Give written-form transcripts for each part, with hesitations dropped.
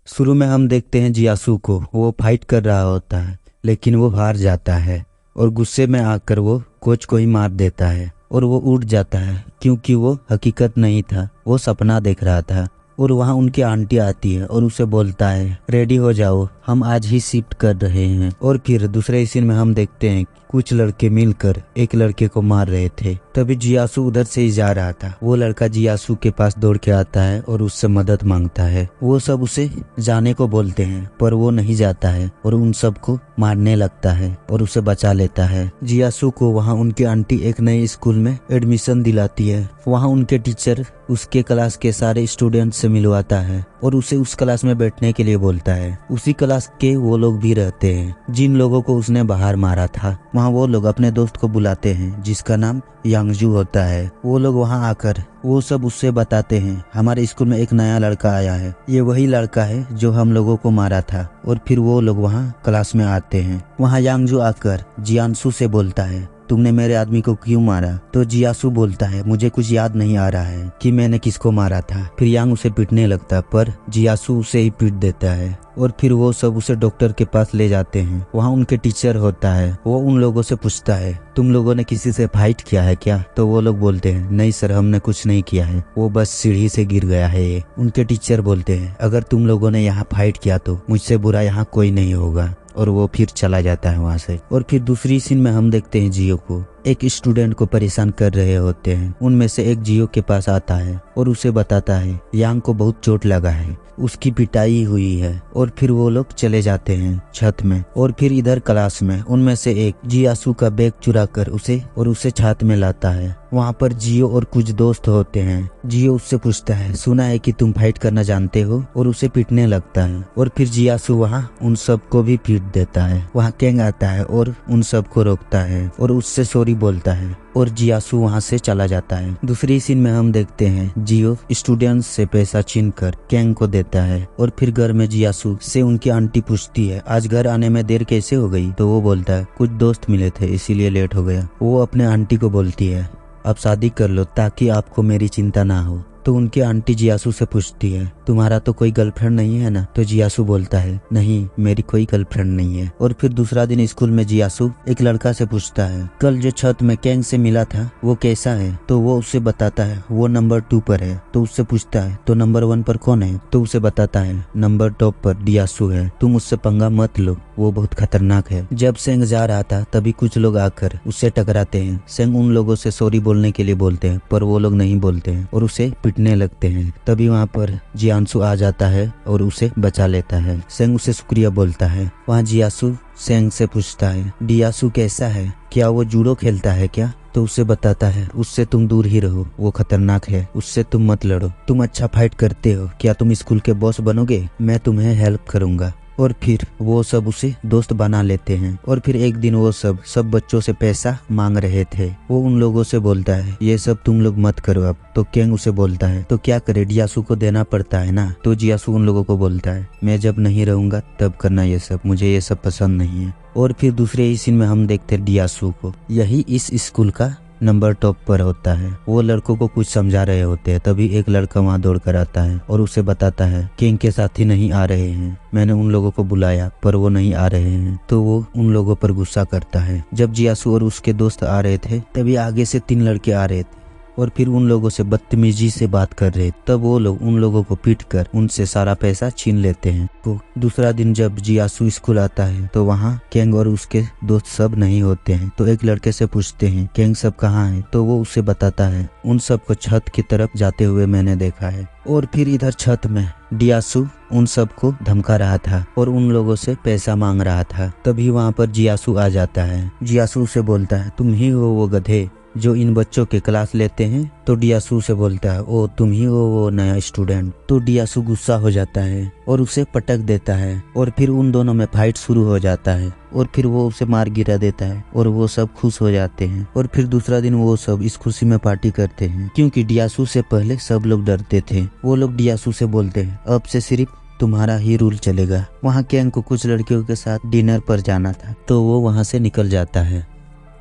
शुरू में हम देखते हैं जियासू को, वो फाइट कर रहा होता है लेकिन वो हार जाता है और गुस्से में आकर वो कोच को ही मार देता है और वो उठ जाता है क्योंकि वो हकीकत नहीं था, वो सपना देख रहा था। और वहाँ उनकी आंटी आती है और उसे बोलता है रेडी हो जाओ, हम आज ही शिफ्ट कर रहे हैं। और फिर दूसरे सीन में हम देखते हैं कुछ लड़के मिलकर एक लड़के को मार रहे थे। तभी जियासू उधर से ही जा रहा था। वो लड़का जियासू के पास दौड़ के आता है और उससे मदद मांगता है। वो सब उसे जाने को बोलते हैं पर वो नहीं जाता है और उन सबको मारने लगता है और उसे बचा लेता है। जियासू को वहाँ उनकी आंटी एक नए स्कूल में एडमिशन दिलाती है। वहाँ उनके टीचर उसके क्लास के सारे स्टूडेंट से मिलवाता है और उसे उस क्लास में बैठने के लिए बोलता है। उसी क्लास के वो लोग भी रहते हैं जिन लोगों को उसने बाहर मारा था। वहाँ वो लोग अपने दोस्त को बुलाते हैं जिसका नाम यांगजू होता है। वो लोग वहाँ आकर वो सब उससे बताते हैं हमारे स्कूल में एक नया लड़का आया है, ये वही लड़का है जो हम लोगों को मारा था। और फिर वो लोग वहाँ क्लास में आते हैं। वहाँ यांगजू आकर जियासू से बोलता है तुमने मेरे आदमी को क्यों मारा? तो जियासू बोलता है मुझे कुछ याद नहीं आ रहा है कि मैंने किसको मारा था। फिर यांग उसे पीटने लगता पर जियासू उसे ही पीट देता है और फिर वो सब उसे डॉक्टर के पास ले जाते हैं। वहाँ उनके टीचर होता है, वो उन लोगों से पूछता है तुम लोगों ने किसी से फाइट किया है क्या? तो वो लोग बोलते हैं नहीं सर, हमने कुछ नहीं किया है, वो बस सीढ़ी से गिर गया है ये। उनके टीचर बोलते हैं अगर तुम लोगों ने यहाँ फाइट किया तो मुझसे बुरा यहाँ कोई नहीं होगा। और वो फिर चला जाता है वहाँ से। और फिर दूसरी सीन में हम देखते हैं जियो को एक स्टूडेंट को परेशान कर रहे होते हैं। उनमें से एक जियो के पास आता है और उसे बताता है यांग को बहुत चोट लगा है, उसकी पिटाई हुई है। और फिर वो लोग चले जाते हैं छत में। और फिर इधर क्लास में उनमें से एक जियासू का बैग चुरा कर उसे छत में लाता है। वहाँ पर जियो और कुछ दोस्त होते हैं। जियो उससे पूछता है सुना है कि तुम फाइट करना जानते हो, और उसे पीटने लगता है। और फिर जियासू वहाँ उन सबको भी पीट देता है। वहाँ कैंग आता है और उन सबको रोकता है और उससे सॉरी बोलता है और जियासू वहाँ से चला जाता है। दूसरी सीन में हम देखते हैं जियो स्टूडेंट्स से पैसा छीन कर कैंग को देता है। और फिर घर में जियासू से उनकी आंटी पूछती है आज घर आने में देर कैसे हो गई? तो वो बोलता है कुछ दोस्त मिले थे इसीलिए लेट हो गया। वो अपने आंटी को बोलती है अब शादी कर लो ताकि आपको मेरी चिंता ना हो। तो उनकी आंटी जियासू से पूछती है तुम्हारा तो कोई गर्लफ्रेंड नहीं है ना? तो जियासू बोलता है नहीं, मेरी कोई गर्लफ्रेंड नहीं है। और फिर दूसरा दिन स्कूल में जियासू एक लड़का से पूछता है कल जो छत में कैंग से मिला था वो कैसा है? तो वो उसे बताता है वो नंबर 2 पर है। तो उससे पूछता है तो नंबर 1 पर कौन है? तो उसे बताता है नंबर टॉप पर जियासू है, तुम उससे पंगा मत लो, वो बहुत खतरनाक है। जब सेंग जा रहा था तभी कुछ लोग आकर उससे टकराते हैं। सेंग उन लोगों से सॉरी बोलने के लिए बोलते हैं पर वो लोग नहीं बोलते हैं और उसे पीटने लगते हैं। तभी वहाँ पर जियासू आ जाता है और उसे बचा लेता है। सेंग उसे शुक्रिया बोलता है। वहाँ जियासू सेंग से पूछता है जियासू कैसा है, क्या वो जूडो खेलता है क्या? तो उसे बताता है उससे तुम दूर ही रहो, वो खतरनाक है, उससे तुम मत लड़ो, तुम अच्छा फाइट करते हो, क्या तुम स्कूल के बॉस बनोगे? मैं तुम्हें हेल्प करूंगा। और फिर वो सब उसे दोस्त बना लेते हैं। और फिर एक दिन वो सब बच्चों से पैसा मांग रहे थे। वो उन लोगों से बोलता है ये सब तुम लोग मत करो अब। तो कैंग उसे बोलता है तो क्या करे, जियासू को देना पड़ता है ना। तो जियासू उन लोगों को बोलता है मैं जब नहीं रहूंगा तब करना ये सब, मुझे ये सब पसंद नहीं है। और फिर दूसरे ही सीन में हम देखते हैं जियासू को, यही इस स्कूल का नंबर टॉप पर होता है। वो लड़कों को कुछ समझा रहे होते हैं। तभी एक लड़का वहाँ दौड़ कर आता है और उसे बताता है किंग के साथी नहीं आ रहे हैं, मैंने उन लोगों को बुलाया पर वो नहीं आ रहे हैं। तो वो उन लोगों पर गुस्सा करता है। जब जियासू और उसके दोस्त आ रहे थे तभी आगे से 3 लड़के आ रहे थे और फिर उन लोगों से बदतमीजी से बात कर रहे। तब वो लोग उन लोगों को पीटकर उनसे सारा पैसा छीन लेते हैं। तो दूसरा दिन जब जियासू स्कूल आता है तो वहाँ कैंग और उसके दोस्त सब नहीं होते हैं। तो एक लड़के से पूछते हैं कैंग सब कहाँ है? तो वो उसे बताता है उन सबको छत की तरफ जाते हुए मैंने देखा है। और फिर इधर छत में जियासू उन सबको धमका रहा था और उन लोगों से पैसा मांग रहा था। तभी वहाँ पर जियासू आ जाता है। जियासू से बोलता है तुम ही हो वो गधे जो इन बच्चों के क्लास लेते हैं? तो जियासू से बोलता है ओ तुम ही हो वो नया स्टूडेंट। तो जियासू गुस्सा हो जाता है और उसे पटक देता है और फिर उन दोनों में फाइट शुरू हो जाता है और फिर वो उसे मार गिरा देता है और वो सब खुश हो जाते हैं। और फिर दूसरा दिन वो सब इस खुशी में पार्टी करते हैं क्योंकि जियासू से पहले सब लोग डरते थे। वो लोग जियासू से बोलते हैं अब से सिर्फ तुम्हारा ही रूल चलेगा। वहाँ कैंग को कुछ लड़कियों के साथ डिनर पर जाना था तो वो वहाँ से निकल जाता है।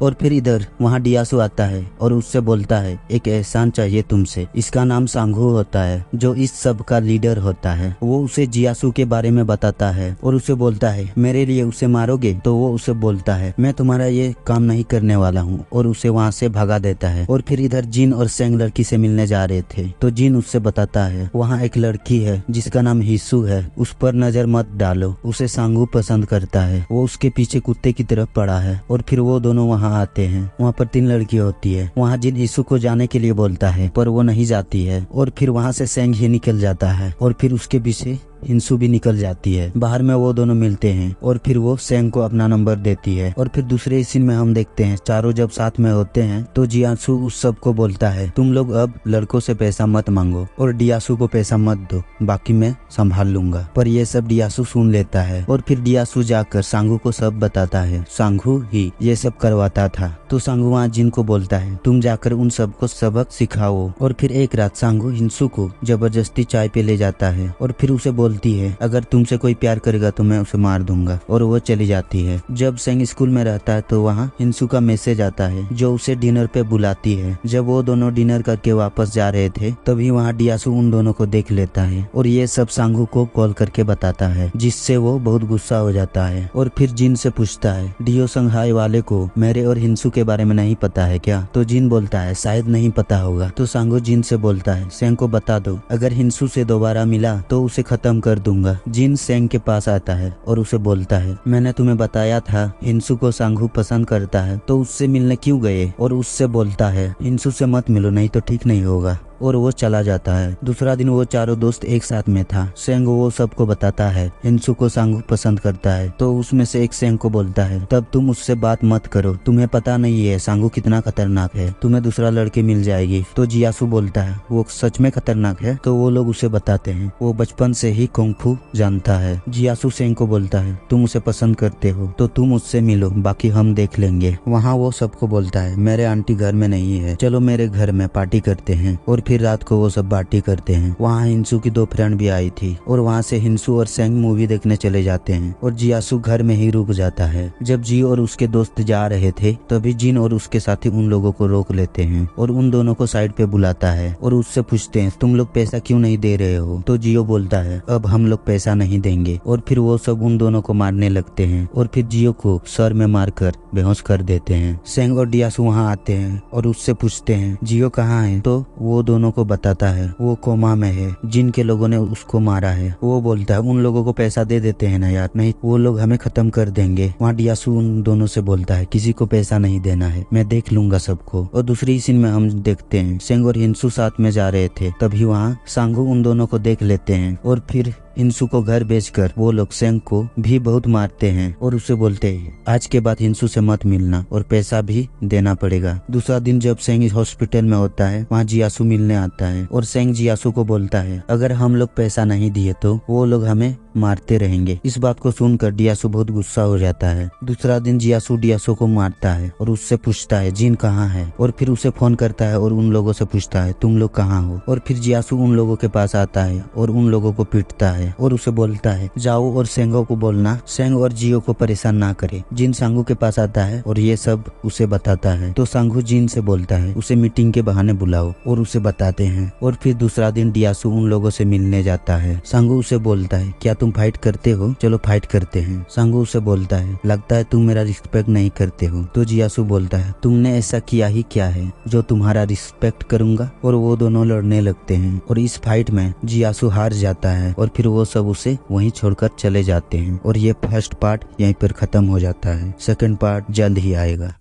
और फिर इधर वहाँ डियासू आता है और उससे बोलता है एक एहसान चाहिए तुमसे। इसका नाम सांघू होता है जो इस सब का लीडर होता है। वो उसे जियासू के बारे में बताता है और उसे बोलता है मेरे लिए उसे मारोगे? तो वो उसे बोलता है मैं तुम्हारा ये काम नहीं करने वाला हूँ और उसे वहाँ से भगा देता है। और फिर इधर जिन और सेंग लड़की से मिलने जा रहे थे तो जिन उससे बताता है वहाँ एक लड़की है जिसका नाम हिस्सू है, उस पर नजर मत डालो, उसे सांघू पसंद करता है। वो उसके पीछे कुत्ते की तरफ पड़ा है। और फिर वो दोनों वहाँ आते हैं। वहाँ पर 3 लड़कियां होती है। वहाँ जिन हिस्सू को जाने के लिए बोलता है पर वो नहीं जाती है। और फिर वहाँ से सेंग ही निकल जाता है और फिर उसके पीछे हिंसू भी निकल जाती है। बाहर में वो दोनों मिलते हैं और फिर वो सेंग को अपना नंबर देती है। और फिर दूसरे सीन में हम देखते हैं चारों जब साथ में होते हैं तो जियासू उस सब को बोलता है तुम लोग अब लड़कों से पैसा मत मांगो और डियासू को पैसा मत दो, बाकी मैं संभाल लूंगा। पर ये सब डियासू सुन लेता है और फिर डियासू जाकर सांघू को सब बताता है। सांघू ही ये सब करवाता था। तो सांघू वहाँ जिन को बोलता है तुम जाकर उन सबको सबक सिखाओ। और फिर एक रात सांघू हिंसू को जबरदस्ती चाय पे ले जाता है और फिर उसे बोलती है अगर तुमसे कोई प्यार करेगा तो मैं उसे मार दूंगा। और वो चली जाती है। जब सेंग स्कूल में रहता है तो वहाँ हिंसू का मैसेज आता है जो उसे डिनर पे बुलाती है। जब वो दोनों डिनर करके वापस जा रहे थे तभी वहाँ डियासू उन दोनों को देख लेता है और ये सब सांघू को कॉल करके बताता है जिससे वो बहुत गुस्सा हो जाता है। और फिर जिन से पूछता है डियो संघाई वाले को मेरे और हिंसू के बारे में नहीं पता है क्या? तो जिन बोलता है शायद नहीं पता होगा। तो सांघू जिन से बोलता है सेंग को बता दो, अगर हिंसू से दोबारा मिला तो उसे खत्म कर दूंगा। जिन सेंग के पास आता है और उसे बोलता है मैंने तुम्हें बताया था हिंसू को सांघू पसंद करता है तो उससे मिलने क्यों गए? और उससे बोलता है हिंसू से मत मिलो नहीं तो ठीक नहीं होगा। और वो चला जाता है। दूसरा दिन वो चारों दोस्त एक साथ में था। सेंग वो सबको बताता है हिंसू को सांघू पसंद करता है। तो उसमें से एक सेंग को बोलता है तब तुम उससे बात मत करो, तुम्हें पता नहीं है सांघू कितना खतरनाक है, तुम्हें दूसरा लड़के मिल जाएगी। तो जियासू बोलता है वो सच में खतरनाक है? तो वो लोग उसे बताते हैं वो बचपन से ही कुंग-फू जानता है। जियासू सेंग को बोलता है तुम उसे पसंद करते हो तो तुम उससे मिलो, बाकी हम देख लेंगे। वहाँ वो सबको बोलता है मेरे आंटी घर में नहीं है, चलो मेरे घर में पार्टी करते हैं। और फिर रात को वो सब पार्टी करते हैं। वहाँ हिंसू की 2 फ्रेंड भी आई थी और वहाँ से हिंसू और सेंग मूवी देखने चले जाते हैं और जियासू घर में ही रुक जाता है। जब जी और उसके दोस्त जा रहे थे तभी जिन और उसके साथी उन लोगों को रोक लेते हैं और उन दोनों को साइड पे बुलाता है और उससे पूछते हैं तुम लोग पैसा क्यों नहीं दे रहे हो? तो जियो बोलता है अब हम लोग पैसा नहीं देंगे। और फिर वो सब उन दोनों को मारने लगते हैं और फिर जियो को सर में मारकर बेहोश कर देते हैं। सेंग और डियासू वहाँ आते हैं और उससे पूछते हैं जियो कहाँ है? तो वो दोनों को बताता है वो कोमा में है, जिनके लोगों ने उसको मारा है। वो बोलता है उन लोगों को पैसा दे देते हैं ना यार, नहीं वो लोग हमें खत्म कर देंगे। वहाँ डियासू उन दोनों से बोलता है किसी को पैसा नहीं देना है, मैं देख लूंगा सबको। और दूसरी सीन में हम देखते हैं सेंग और हिंसू साथ में जा रहे थे तभी वहाँ सांघू उन दोनों को देख लेते हैं और फिर हिंसू को घर बेचकर वो लोग सेंग को भी बहुत मारते हैं और उसे बोलते हैं आज के बाद हिंसू से मत मिलना और पैसा भी देना पड़ेगा। दूसरा दिन जब सेंग हॉस्पिटल में होता है वहाँ जियासू मिलने आता है और सेंग जियासू को बोलता है अगर हम लोग पैसा नहीं दिए तो वो लोग हमें मारते रहेंगे। इस बात को सुनकर डियासू बहुत गुस्सा हो जाता है। दूसरा दिन जियासू डियासू को मारता है और उससे पूछता है जिन कहाँ है? और फिर उसे फोन करता है और उन लोगों से पूछता है तुम लोग कहाँ हो? और फिर जियासू उन लोगों के पास आता है और उन लोगों को पीटता है और उसे बोलता है जाओ और सेंगो को बोलना सेंग और जियो को परेशान ना करे। जिन सांघू के पास आता है और ये सब उसे बताता है तो सांघू जिन से बोलता है उसे मीटिंग के बहाने बुलाओ और उसे बताते हैं। और फिर दूसरा दिन डियासू उन लोगों से मिलने जाता है। सांघू उसे बोलता है क्या तुम फाइट करते हो? चलो फाइट करते हैं। सांघू उसे बोलता है लगता है तुम मेरा रिस्पेक्ट नहीं करते हो। तो जियासू बोलता है तुमने ऐसा किया ही क्या है जो तुम्हारा रिस्पेक्ट करूंगा? और वो दोनों लड़ने लगते हैं और इस फाइट में जियासू हार जाता है और फिर वो सब उसे वहीं छोड़कर चले जाते हैं। और ये फर्स्ट पार्ट यहीं पर खत्म हो जाता है। सेकंड पार्ट जल्द ही आएगा।